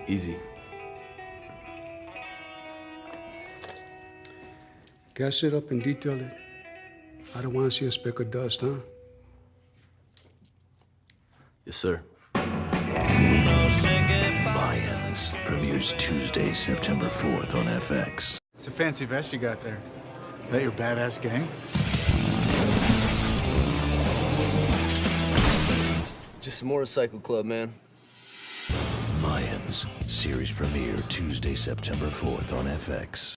Easy. Gas it up and detail it. I don't want to see a speck of dust, huh? Yes, sir. Mayans premieres Tuesday, September 4th on FX. It's a fancy vest you got there. That your badass gang? Just some motorcycle club, man. Mayans series premiere Tuesday, September 4th on FX.